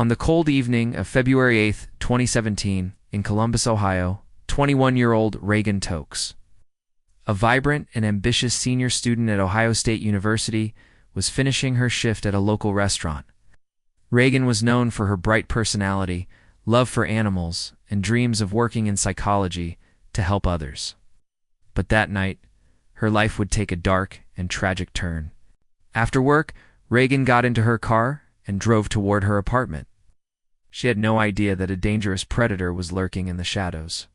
On the cold evening of February 8, 2017, in Columbus, Ohio, 21-year-old Reagan Tokes, a vibrant and ambitious senior student at Ohio State University, was finishing her shift at a local restaurant. Reagan was known for her bright personality, love for animals, and dreams of working in psychology to help others. But that night, her life would take a dark and tragic turn. After work, Reagan got into her car and drove toward her apartment. She had no idea that a dangerous predator was lurking in the shadows.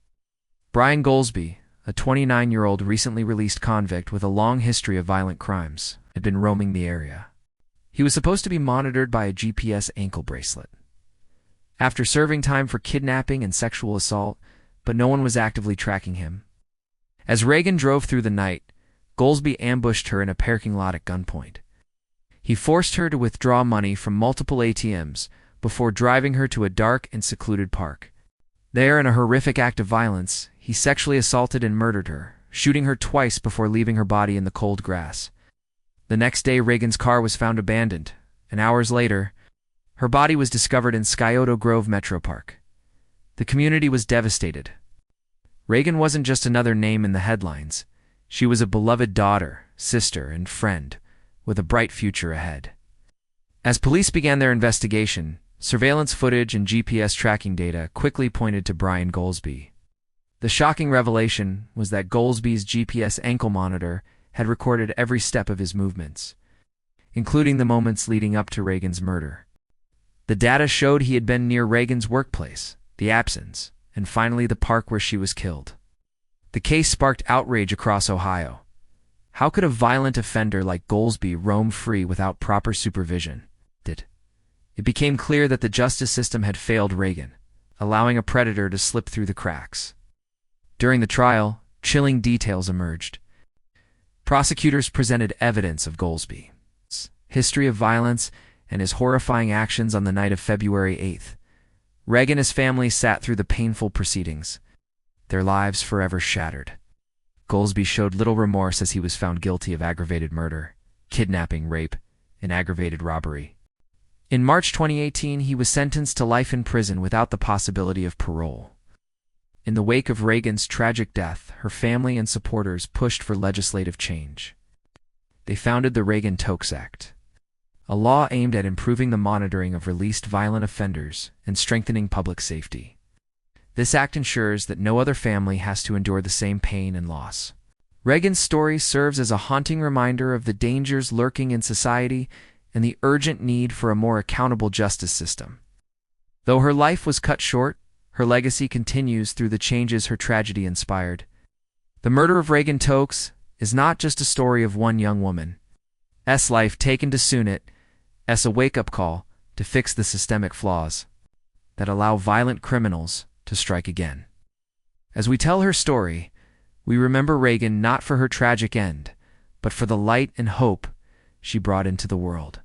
Brian Golsby, a 29-year-old recently released convict with a long history of violent crimes, had been roaming the area. He was supposed to be monitored by a GPS ankle bracelet. After serving time for kidnapping and sexual assault, but no one was actively tracking him. As Reagan drove through the night, Golsby ambushed her in a parking lot at gunpoint. He forced her to withdraw money from multiple ATMs before driving her to a dark and secluded park. There, in a horrific act of violence, he sexually assaulted and murdered her, shooting her twice before leaving her body in the cold grass. The next day, Reagan's car was found abandoned, and hours later, her body was discovered in Scioto Grove Metro Park. The community was devastated. Reagan wasn't just another name in the headlines. She was a beloved daughter, sister, and friend, with a bright future ahead. As police began their investigation, surveillance footage and GPS tracking data quickly pointed to Brian Golsby. The shocking revelation was that Golsby's GPS ankle monitor had recorded every step of his movements, including the moments leading up to Reagan's murder. The data showed he had been near Reagan's workplace, the Absons, and finally the park where she was killed. The case sparked outrage across Ohio. How could a violent offender like Golsby roam free without proper supervision? It became clear that the justice system had failed Reagan, allowing a predator to slip through the cracks. During the trial, chilling details emerged. Prosecutors presented evidence of Golsby's history of violence and his horrifying actions on the night of February 8th. Reagan and his family sat through the painful proceedings, their lives forever shattered. Golsby showed little remorse as he was found guilty of aggravated murder, kidnapping, rape, and aggravated robbery. In March 2018, he was sentenced to life in prison without the possibility of parole. In the wake of Reagan's tragic death, her family and supporters pushed for legislative change. They founded the Reagan Tokes Act, a law aimed at improving the monitoring of released violent offenders and strengthening public safety. This act ensures that no other family has to endure the same pain and loss. Reagan's story serves as a haunting reminder of the dangers lurking in society and the urgent need for a more accountable justice system. Though her life was cut short, her legacy continues through the changes her tragedy inspired. The murder of Reagan Tokes is not just a story of one young woman's life taken to soon it as a wake-up call to fix the systemic flaws that allow violent criminals to strike again. As we tell her story, we remember Reagan not for her tragic end, but for the light and hope she brought into the world.